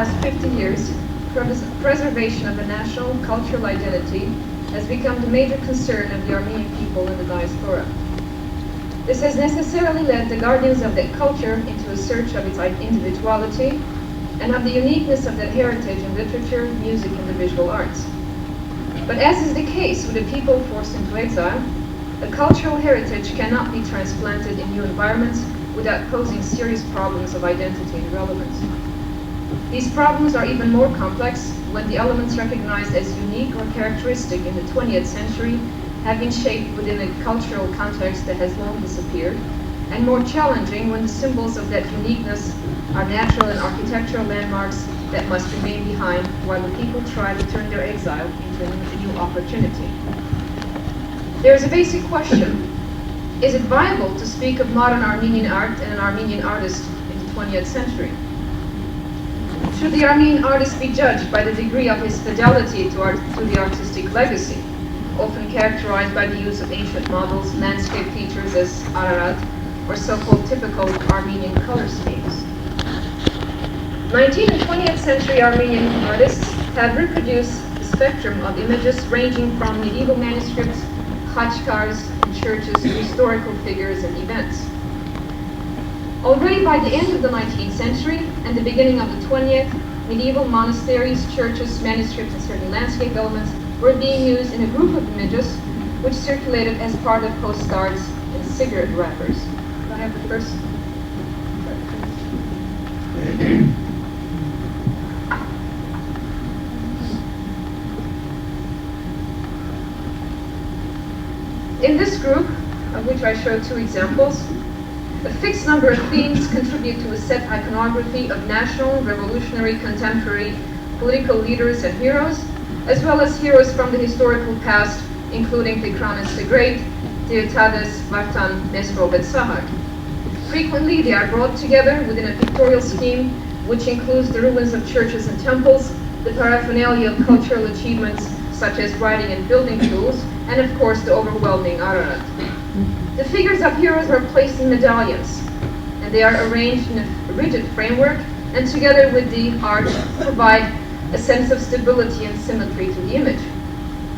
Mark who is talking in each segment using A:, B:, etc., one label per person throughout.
A: past 50 years, preservation of the national cultural identity has become the major concern of the Armenian people in the diaspora. This has necessarily led the guardians of that culture into a search of its individuality and of the uniqueness of that heritage in literature, music, and the visual arts. But as is the case with the people forced into exile, a cultural heritage cannot be transplanted in new environments without posing serious problems of identity and relevance. These problems are even more complex when the elements recognized as unique or characteristic in the 20th century have been shaped within a cultural context that has long disappeared, and more challenging when the symbols of that uniqueness are natural and architectural landmarks that must remain behind while the people try to turn their exile into a new opportunity. There is a basic question. Is it viable to speak of modern Armenian art and an Armenian artist in the 20th century? Should the Armenian artist be judged by the degree of his fidelity to the artistic legacy, often characterized by the use of ancient models, landscape features as Ararat, or so-called typical Armenian color schemes? 19th and 20th century Armenian artists have reproduced the spectrum of images ranging from medieval manuscripts, khachkars, churches, historical figures, and events. Already by the end of the 19th century and the beginning of the 20th, medieval monasteries, churches, manuscripts, and certain landscape elements were being used in a group of images which circulated as part of postcards and cigarette wrappers. Do I have the first? In this group, of which I show two examples, a fixed number of themes contribute to a set iconography of national, revolutionary, contemporary, political leaders and heroes, as well as heroes from the historical past, including Tigranes the Great, Diotades, Vartan, Mesrov, and Sahar. Frequently, they are brought together within a pictorial scheme, which includes the ruins of churches and temples, the paraphernalia of cultural achievements, such as writing and building tools, and of course the overwhelming Ararat. The figures of heroes are placed in medallions, and they are arranged in a rigid framework, and together with the arch provide a sense of stability and symmetry to the image.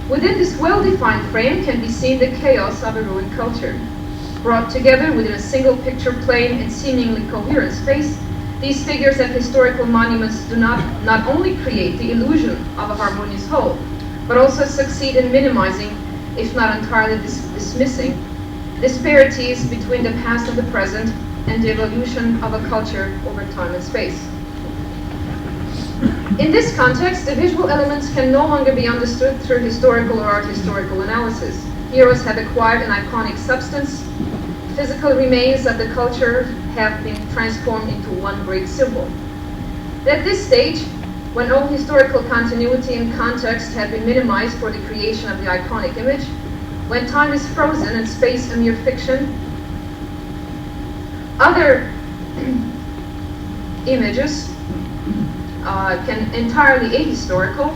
A: Within this well-defined frame can be seen the chaos of a ruined culture. Brought together within a single picture plane and seemingly coherent space, these figures and historical monuments do not only create the illusion of a harmonious whole, but also succeed in minimizing, if not entirely dismissing, disparities between the past and the present and the evolution of a culture over time and space. In this context, the visual elements can no longer be understood through historical or art historical analysis. Heroes have acquired an iconic substance. Physical remains of the culture have been transformed into one great symbol. At this stage, when all historical continuity and context have been minimized for the creation of the iconic image, when time is frozen and space a mere fiction, other images entirely ahistorical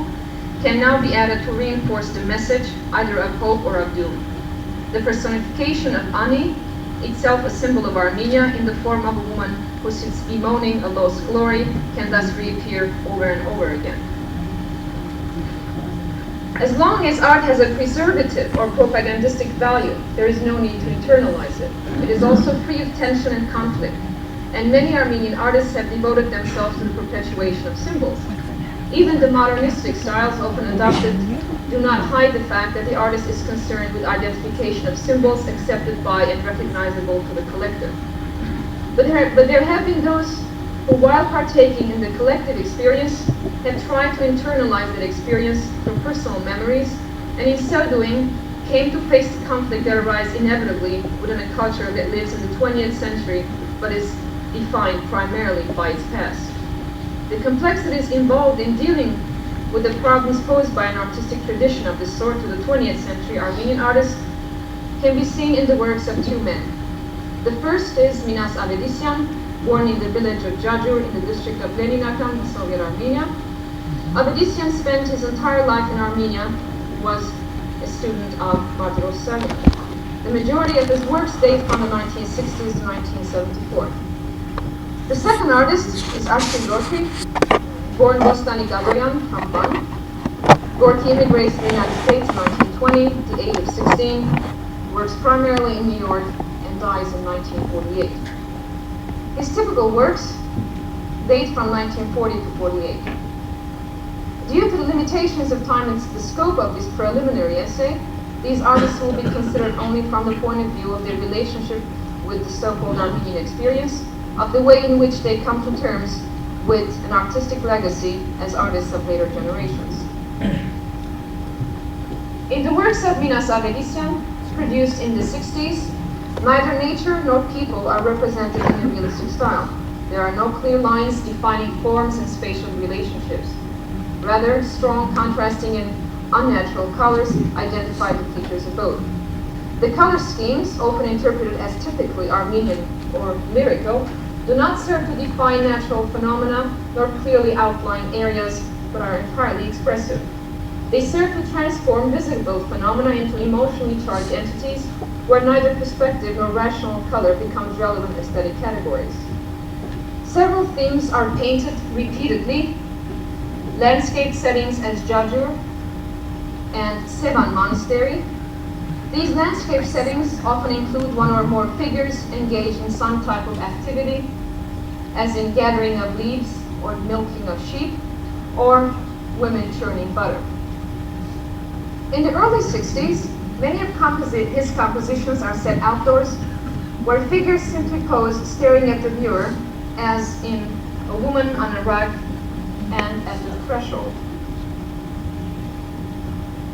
A: can now be added to reinforce the message either of hope or of doom. The personification of Ani, itself a symbol of Armenia in the form of a woman who sits bemoaning a lost glory, can thus reappear over and over again. As long as art has a preservative or propagandistic value, there is no need to internalize it. It is also free of tension and conflict, and many Armenian artists have devoted themselves to the perpetuation of symbols. Even the modernistic styles often adopted do not hide the fact that the artist is concerned with identification of symbols accepted by and recognizable to the collective. But there have been those who, while partaking in the collective experience, have tried to internalize that experience through personal memories, and in so doing, came to face the conflict that arises inevitably within a culture that lives in the 20th century, but is defined primarily by its past. The complexities involved in dealing with the problems posed by an artistic tradition of this sort to the 20th century Armenian artists can be seen in the works of two men. The first is Minas Avedisyan, born in the village of Jajur in the district of Leninakan, Soviet Armenia. Avedisyan spent his entire life in Armenia, was a student of Martyros Saryan. The majority of his works date from the 1960s to 1974. The second artist is Archie Rotri, Born Bostani Gaboyan from Van, Gorky immigrates to the United States in 1920 at the age of 16, works primarily in New York, and dies in 1948. His typical works date from 1940 to 48. Due to the limitations of time and the scope of this preliminary essay, these artists will be considered only from the point of view of their relationship with the so-called Armenian experience, of the way in which they come to terms with an artistic legacy as artists of later generations. In the works of Minas Avedisyan, produced in the 60s, neither nature nor people are represented in a realistic style. There are no clear lines defining forms and spatial relationships. Rather, strong, contrasting, and unnatural colors identify the features of both. The color schemes, often interpreted as typically Armenian or lyrical, do not serve to define natural phenomena nor clearly outline areas, but are entirely expressive. They serve to transform visible phenomena into emotionally charged entities, where neither perspective nor rational color becomes relevant aesthetic categories. Several themes are painted repeatedly: landscape settings as Jajur and Sevan Monastery. These landscape settings often include one or more figures engaged in some type of activity, as in gathering of leaves or milking of sheep, or women churning butter. In the early 60s, many of his compositions are set outdoors, where figures simply pose staring at the viewer, as in a woman on a rug and at the threshold.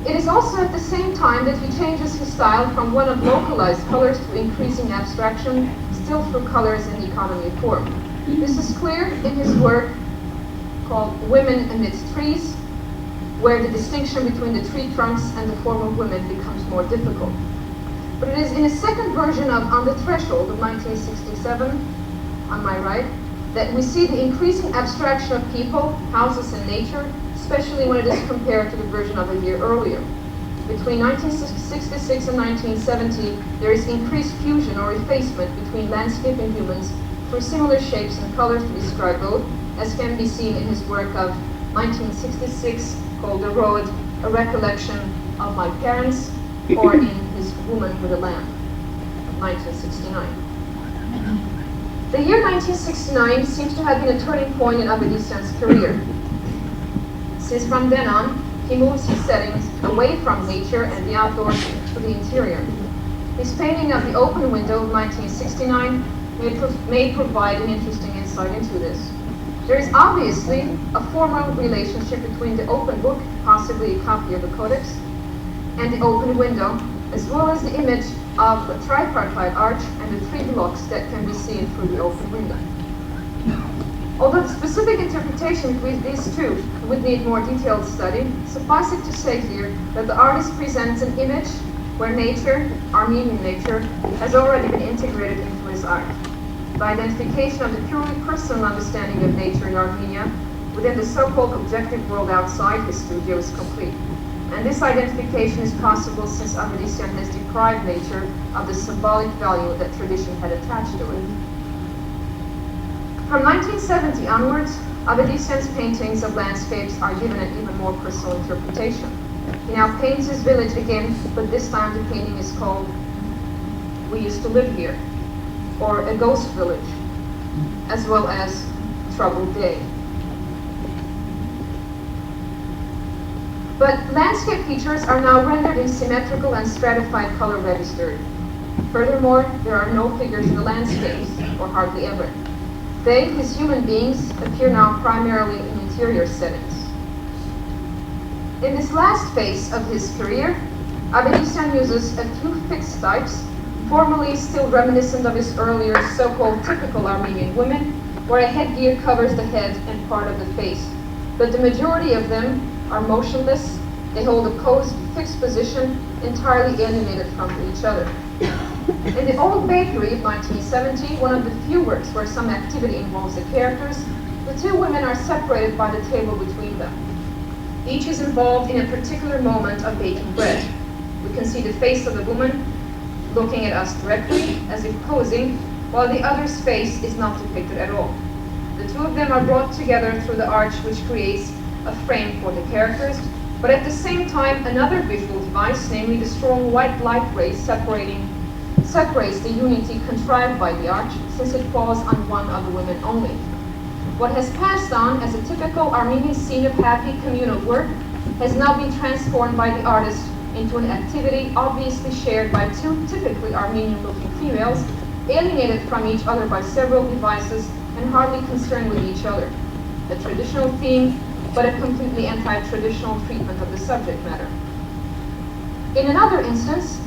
A: It is also at the same time that he changes his style from one of localized colors to increasing abstraction, still through colors in economy of form. This is clear in his work called Women Amidst Trees, where the distinction between the tree trunks and the form of women becomes more difficult. But it is in a second version of On the Threshold of 1967, on my right, that we see the increasing abstraction of people, houses, and nature, especially when it is compared to the version of a year earlier. Between 1966 and 1970, there is increased fusion or effacement between landscape and humans through similar shapes and colors to describe both, as can be seen in his work of 1966 called The Road, A Recollection of My Parents, or in his Woman with a Lamp of 1969. The year 1969 seems to have been a turning point in Avedisyan's career, since from then on, he moves his settings away from nature and the outdoors to the interior. His painting of the open window of 1969 may provide an interesting insight into this. There is obviously a formal relationship between the open book, possibly a copy of the Codex, and the open window, as well as the image of a tripartite arch and the three blocks that can be seen through the open window. Although the specific interpretation between these two would need more detailed study, suffice it to say here that the artist presents an image where nature, Armenian nature, has already been integrated into his art. The identification of the purely personal understanding of nature in Armenia within the so-called objective world outside his studio is complete. And this identification is possible since Avedisyan has deprived nature of the symbolic value that tradition had attached to it. From 1970 onwards, Avedisyan's paintings of landscapes are given an even more personal interpretation. He now paints his village again, but this time the painting is called We Used to Live Here, or A Ghost Village, as well as Troubled Day. But landscape features are now rendered in symmetrical and stratified color register. Furthermore, there are no figures in the landscapes, or hardly ever. They, his human beings, appear now primarily in interior settings. In this last phase of his career, Avedisyan uses a few fixed types, formally still reminiscent of his earlier so-called typical Armenian women, where a headgear covers the head and part of the face. But the majority of them are motionless. They hold a posed, fixed position, entirely alienated from each other. In the Old Bakery of 1970, one of the few works where some activity involves the characters, the two women are separated by the table between them. Each is involved in a particular moment of baking bread. We can see the face of the woman looking at us directly, as if posing, while the other's face is not depicted at all. The two of them are brought together through the arch, which creates a frame for the characters, but at the same time another visual device, namely the strong white light rays separates the unity contrived by the arch, since it falls on one of the women only. What has passed on as a typical Armenian scene of happy communal work has now been transformed by the artist into an activity obviously shared by two typically Armenian-looking females, alienated from each other by several devices and hardly concerned with each other. A traditional theme, but a completely anti-traditional treatment of the subject matter. In another instance,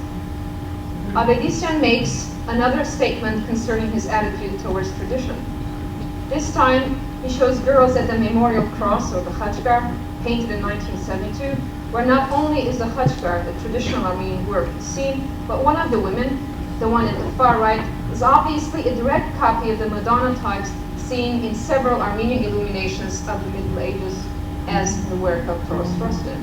A: Avedisian makes another statement concerning his attitude towards tradition. This time, he shows girls at the Memorial Cross, or the Khachkar, painted in 1972, where not only is the Khachkar, the traditional Armenian work, seen, but one of the women, the one at the far right, is obviously a direct copy of the Madonna types seen in several Armenian illuminations of the Middle Ages, as in the work of Toros Rostin.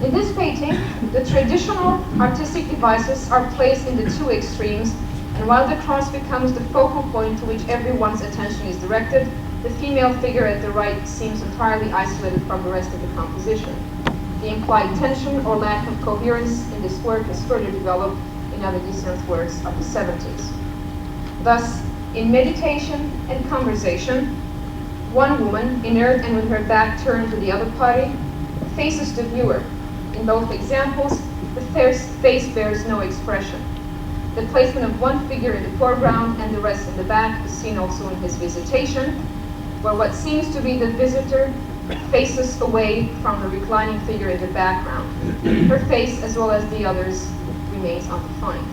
A: In this painting, the traditional artistic devices are placed in the two extremes, and while the cross becomes the focal point to which everyone's attention is directed, the female figure at the right seems entirely isolated from the rest of the composition. The implied tension or lack of coherence in this work is further developed in Avedisian's works of the 70s. Thus, in Meditation and Conversation, one woman, inert and with her back turned to the other party, faces the viewer. In both examples, the face bears no expression. The placement of one figure in the foreground and the rest in the back is seen also in his Visitation, where what seems to be the visitor faces away from the reclining figure in the background. Her face, as well as the others, remains undefined.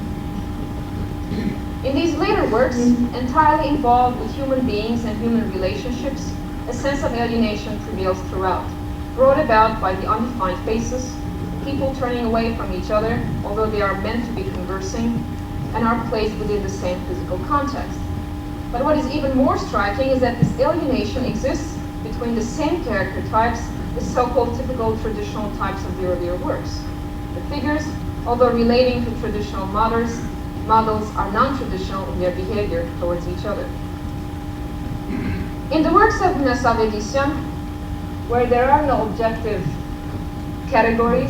A: In these later works, entirely involved with human beings and human relationships, a sense of alienation prevails throughout, brought about by the undefined faces, people turning away from each other, although they are meant to be conversing, and are placed within the same physical context. But what is even more striking is that this alienation exists between the same character types, the so-called typical traditional types of the earlier works. The figures, although relating to traditional models are non-traditional in their behavior towards each other. In the works of Ines Avedisian, where there are no objective categories,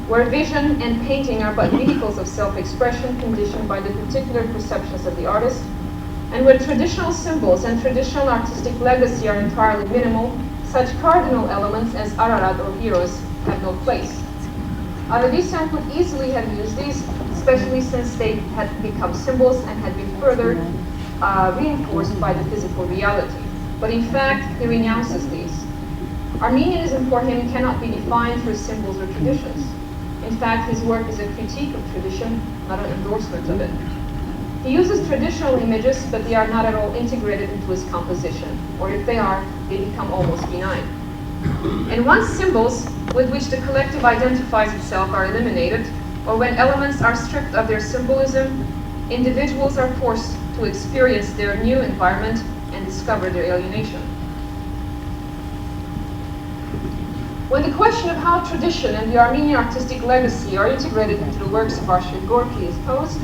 A: where vision and painting are but vehicles of self-expression conditioned by the particular perceptions of the artist, and where traditional symbols and traditional artistic legacy are entirely minimal, such cardinal elements as Ararat or heroes have no place. Avedisian could easily have used these, especially since they had become symbols and had been further reinforced by the physical reality. But in fact, he renounces these. Armenianism for him cannot be defined through symbols or traditions. In fact, his work is a critique of tradition, not an endorsement of it. He uses traditional images, but they are not at all integrated into his composition, or if they are, they become almost benign. And once symbols with which the collective identifies itself are eliminated, or when elements are stripped of their symbolism, individuals are forced to experience their new environment and discover their alienation. When the question of how tradition and the Armenian artistic legacy are integrated into the works of Arshid Gorky is posed,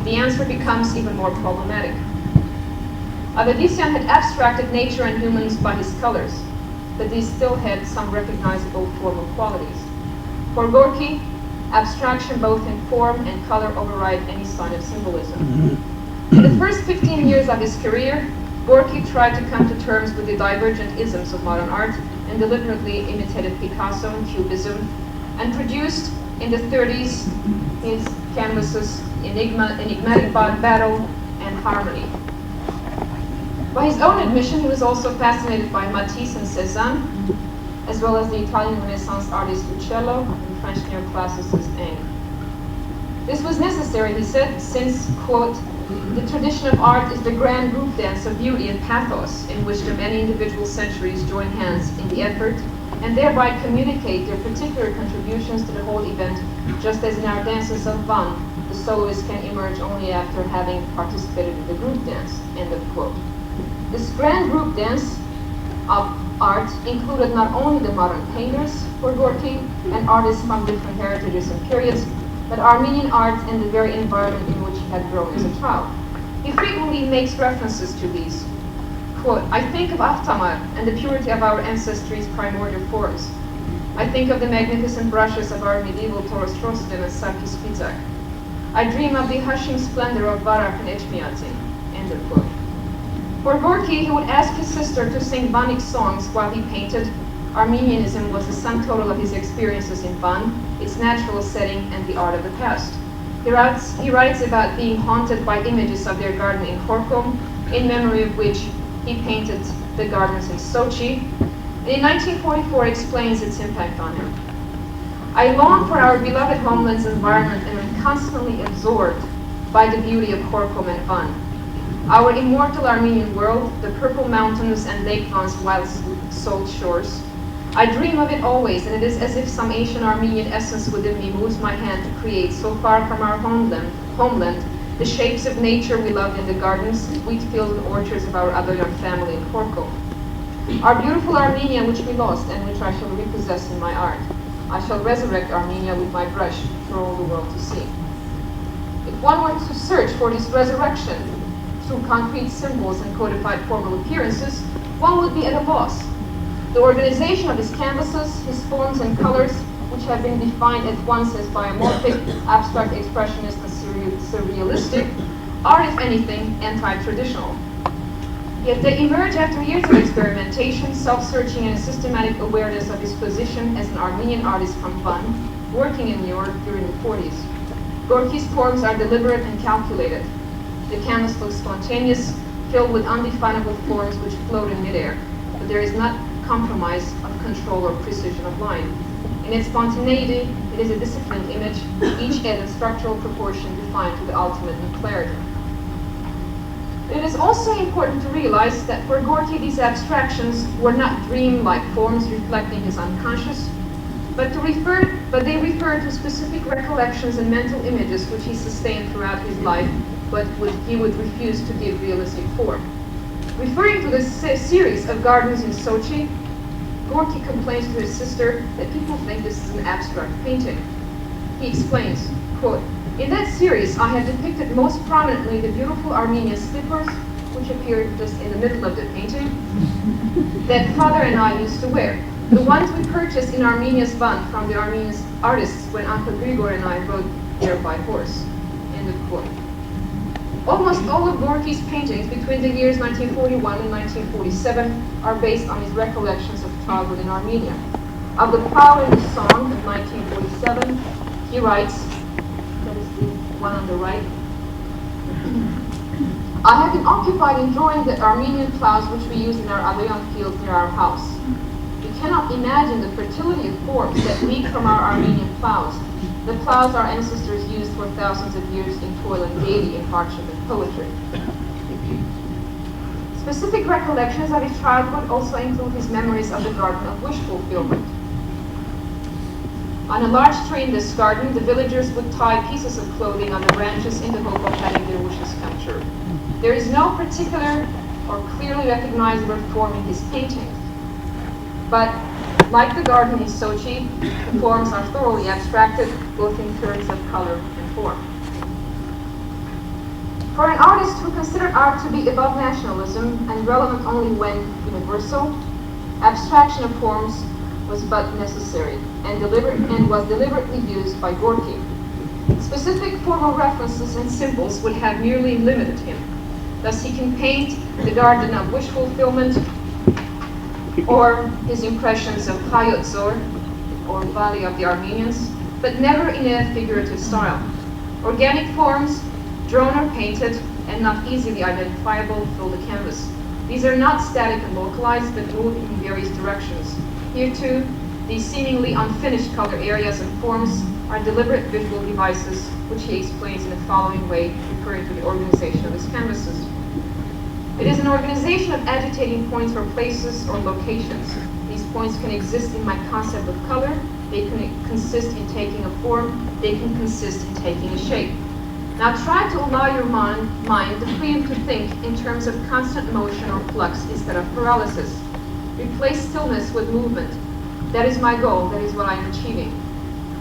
A: the answer becomes even more problematic. Avedisian had abstracted nature and humans by his colors, but these still had some recognizable formal qualities. For Gorky, abstraction both in form and color override any sign of symbolism. In the first 15 years of his career, Gorky tried to come to terms with the divergent isms of modern art and deliberately imitated Picasso and Cubism, and produced in the 30s his canvases Enigmatic Battle and Harmony. By his own admission, he was also fascinated by Matisse and Cézanne, as well as the Italian Renaissance artist Uccello and French neoclassicist Ingres. This was necessary, he said, since, quote, the tradition of art is the grand group dance of beauty and pathos in which the many individual centuries join hands in the effort and thereby communicate their particular contributions to the whole event, just as in our dances of Van, the soloist can emerge only after having participated in the group dance, end of quote. This grand group dance of art included not only the modern painters for Gorky and artists from different heritages and periods, but Armenian art and the very environment in which he had grown as a child. He frequently makes references to these. Quote, I think of Aftamar and the purity of our ancestry's primordial forms. I think of the magnificent brushes of our medieval Taurus Rostem and Sarkis Pizzak. I dream of the hushing splendor of Barak and Echmiadzin. End of quote. For Gorky, he would ask his sister to sing Banic songs while he painted. Armenianism was the sum total of his experiences in Van, its natural setting, and the art of the past. He writes about being haunted by images of their garden in Kharkov, in memory of which he painted the gardens in Sochi, and in 1944 explains its impact on him. I long for our beloved homeland's environment and am constantly absorbed by the beauty of Kharkov and Van. Our immortal Armenian world, the purple mountains and Lake Van's wild salt shores. I dream of it always, and it is as if some ancient Armenian essence within me moves my hand to create, so far from our homeland, the shapes of nature we loved in the gardens, wheat fields and orchards of our other young family in Kharkov. Our beautiful Armenia, which we lost and which I shall repossess in my art. I shall resurrect Armenia with my brush for all the world to see. If one were to search for this resurrection through concrete symbols and codified formal appearances, one would be at a loss. The organization of his canvases, his forms and colors, which have been defined at once as biomorphic, abstract, expressionist, and surrealistic, are, if anything, anti-traditional. Yet they emerge after years of experimentation, self-searching, and a systematic awareness of his position as an Armenian artist from Van, working in New York during the 40s. Gorky's forms are deliberate and calculated. The canvas looks spontaneous, filled with undefinable forms which float in midair, but there is not compromise of control or precision of line. In its spontaneity, it is a disciplined image, each head in structural proportion defined to the ultimate in clarity. It is also important to realize that for Gorky, these abstractions were not dream-like forms reflecting his unconscious, but they refer to specific recollections and mental images which he sustained throughout his life, but he would refuse to give realistic form. Referring to this series of gardens in Sochi, Gorky complains to his sister that people think this is an abstract painting. He explains, quote, in that series I had depicted most prominently the beautiful Armenian slippers, which appeared just in the middle of the painting, that father and I used to wear. The ones we purchased in Armenia's Van from the Armenian artists when Uncle Grigor and I rode there by horse. End of quote. Almost all of Gorky's paintings between the years 1941 and 1947 are based on his recollections of childhood in Armenia. Of the Plow in the Song of 1947, he writes, that is the one on the right, I have been occupied in drawing the Armenian plows which we use in our Adoyan fields near our house. You cannot imagine the fertility of forms that leak from our Armenian plows. The plows our ancestors used for thousands of years in toil and gaiety, in hardship and poetry. Specific recollections of his childhood also include his memories of the Garden of Wish Fulfillment. On a large tree in this garden, the villagers would tie pieces of clothing on the branches in the hope of having their wishes come true. There is no particular or clearly recognizable form in his paintings, but like the garden in Sochi, the forms are thoroughly abstracted, both in terms of color and form. For an artist who considered art to be above nationalism and relevant only when universal, abstraction of forms was but necessary and was deliberately used by Gorky. Specific formal references and symbols would have merely limited him. Thus he can paint the Garden of Wish Fulfillment or his impressions of Hayotzor, or Valley of the Armenians, but never in a figurative style. Organic forms, drawn or painted, and not easily identifiable, fill the canvas. These are not static and localized, but move in various directions. Here too, these seemingly unfinished color areas and forms are deliberate visual devices, which he explains in the following way, referring to the organization of his canvases. It is an organization of agitating points or places or locations. These points can exist in my concept of color, they can consist in taking a form, they can consist in taking a shape. Now try to allow your mind the freedom to think in terms of constant motion or flux instead of paralysis. Replace stillness with movement. That is my goal, that is what I am achieving.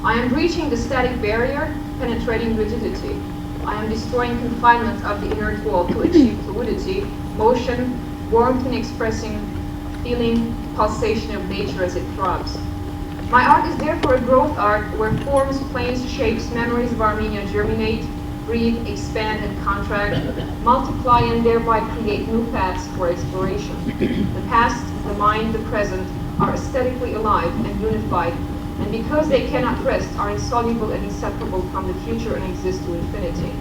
A: I am breaching the static barrier, penetrating rigidity. I am destroying confinement of the inert wall to achieve fluidity, motion, warmth in expressing feeling, pulsation of nature as it throbs. My art is therefore a growth art where forms, planes, shapes, memories of Armenia germinate, breathe, expand, and contract, multiply, and thereby create new paths for exploration. The past, the mind, the present are aesthetically alive and unified, and because they cannot rest, are insoluble and inseparable from the future and exist to infinity.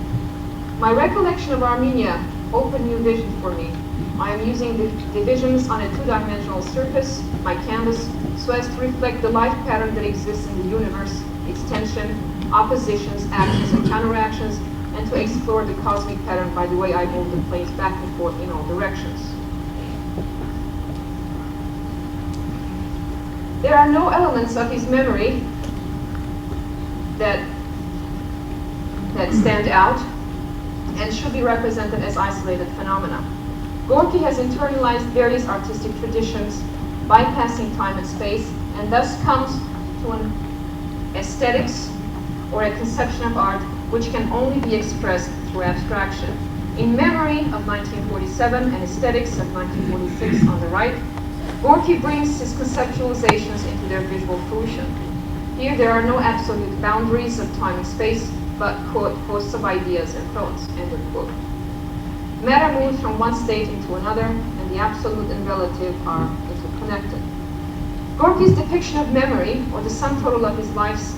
A: My recollection of Armenia opened new visions for me. I am using the divisions on a two-dimensional surface, my canvas, so as to reflect the life pattern that exists in the universe, its tension, oppositions, actions, and counteractions, and to explore the cosmic pattern by the way I move the planes back and forth in all directions. There are no elements of his memory that stand out and should be represented as isolated phenomena. Gorky has internalized various artistic traditions, bypassing time and space, and thus comes to an aesthetics or a conception of art which can only be expressed through abstraction. In Memory of 1947 and Aesthetics of 1946 on the right, Gorky brings his conceptualizations into their visual fruition. Here there are no absolute boundaries of time and space, but, quote, hosts of ideas and thoughts, end of quote. Matter moves from one state into another, and the absolute and relative are interconnected. Gorky's depiction of memory, or the sum total of his life's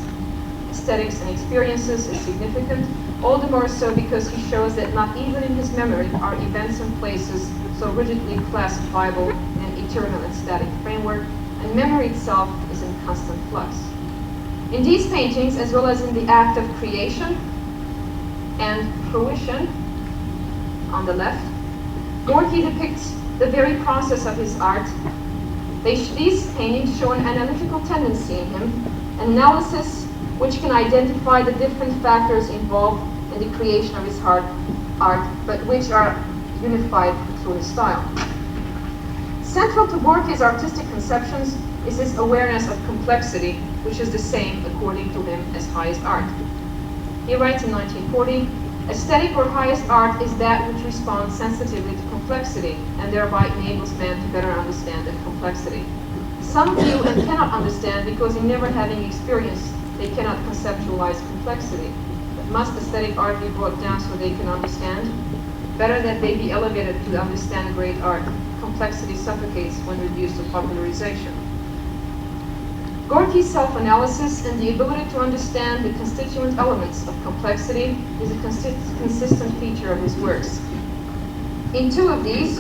A: aesthetics and experiences, is significant, all the more so because he shows that not even in his memory are events and places so rigidly classifiable in an eternal and static framework, and memory itself is in constant flux. In these paintings, as well as in the act of creation and fruition on the left, Gorky depicts the very process of his art. These paintings show an analytical tendency in him, an analysis which can identify the different factors involved in the creation of his art, but which are unified through his style. Central to Gorky's artistic conceptions is his awareness of complexity, which is the same, according to him, as highest art. He writes in 1940, "Aesthetic or highest art is that which responds sensitively to complexity, and thereby enables man to better understand that complexity. Some view and cannot understand because in never having experienced, they cannot conceptualize complexity. But must aesthetic art be brought down so they can understand? Better that they be elevated to understand great art. Complexity suffocates when reduced to popularization." Gorky's self-analysis and the ability to understand the constituent elements of complexity is a consistent feature of his works. In two of these,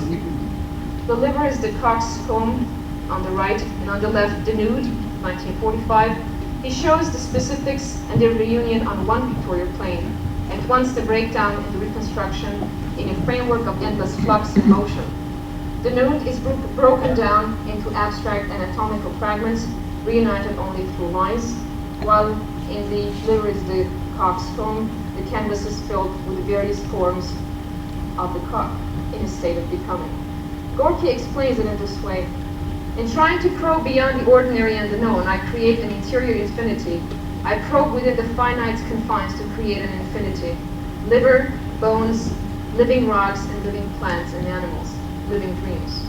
A: the liver is the coxcomb on the right, and on the left, the nude, 1945, he shows the specifics and their reunion on one pictorial plane, at once the breakdown and the reconstruction in a framework of endless flux and motion. The nude is broken down into abstract anatomical fragments, reunited only through lines, while in the liver is the coxcomb, the canvas is filled with the various forms of the cock in a state of becoming. Gorky explains it in this way: "In trying to probe beyond the ordinary and the known, I create an interior infinity. I probe within the finite confines to create an infinity. Liver, bones, living rocks, and living plants and animals, living dreams."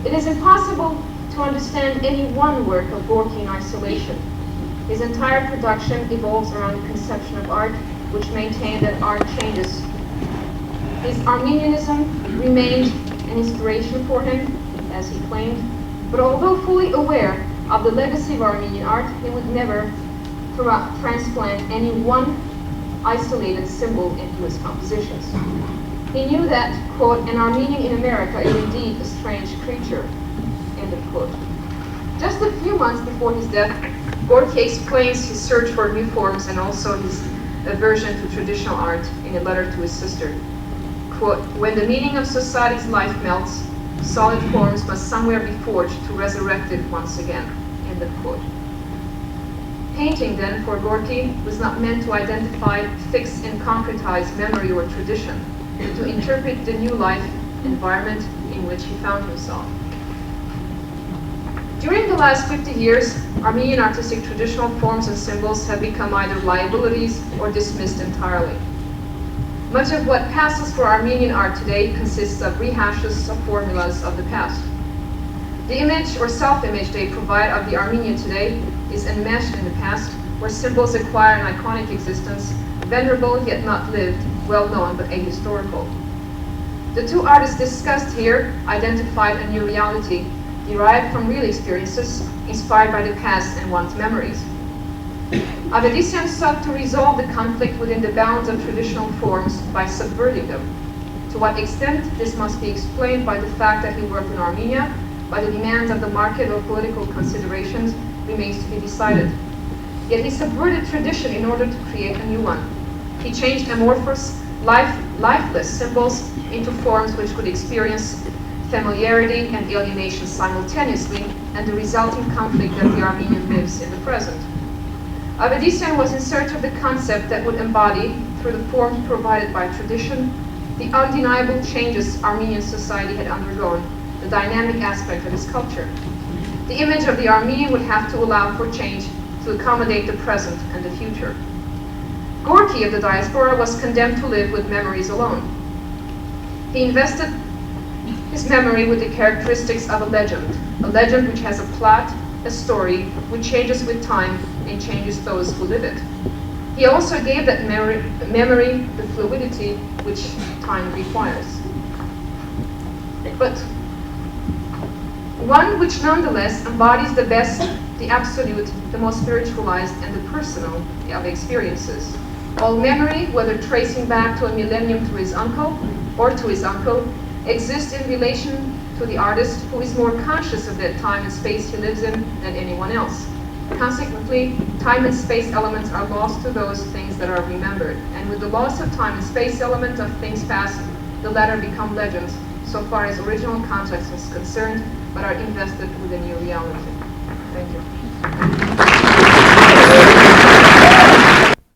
A: It is impossible to understand any one work of Gorky in isolation. His entire production evolves around the conception of art, which maintained that art changes. His Armenianism remained an inspiration for him, as he claimed, but although fully aware of the legacy of Armenian art, he would never transplant any one isolated symbol into his compositions. He knew that, quote, "an Armenian in America is indeed a strange creature," end of quote. Just a few months before his death, Gorky explains his search for new forms and also his aversion to traditional art in a letter to his sister. Quote, "When the meaning of society's life melts, solid forms must somewhere be forged to resurrect it once again," end of quote. Painting, then, for Gorky was not meant to identify, fix, and concretize memory or tradition, but to interpret the new life environment in which he found himself. During the last 50 years, Armenian artistic traditional forms and symbols have become either liabilities or dismissed entirely. Much of what passes for Armenian art today consists of rehashes of formulas of the past. The image or self-image they provide of the Armenian today is enmeshed in the past, where symbols acquire an iconic existence, venerable yet not lived, well-known but ahistorical. The two artists discussed here identified a new reality, derived from real experiences, inspired by the past and one's memories. Avedisian sought to resolve the conflict within the bounds of traditional forms by subverting them. To what extent this must be explained by the fact that he worked in Armenia, by the demands of the market or political considerations, remains to be decided. Yet he subverted tradition in order to create a new one. He changed amorphous, lifeless symbols into forms which could experience familiarity and alienation simultaneously, and the resulting conflict that the Armenian lives in the present. Avedisian was in search of the concept that would embody, through the forms provided by tradition, the undeniable changes Armenian society had undergone, the dynamic aspect of its culture. The image of the Armenian would have to allow for change to accommodate the present and the future. Gorky of the diaspora was condemned to live with memories alone. He invested his memory with the characteristics of a legend which has a plot, a story, which changes with time and changes those who live it. He also gave that memory the fluidity which time requires. But one which nonetheless embodies the best, the absolute, the most spiritualized, and the personal of experiences. All memory, whether tracing back to a millennium to his uncle or to his uncle, exists in relation to the artist, who is more conscious of that time and space he lives in than anyone else. Consequently, time and space elements are lost to those things that are remembered, and with the loss of time and space element of things past, the latter become legends, so far as original context is concerned, but are invested with a new reality. Thank you.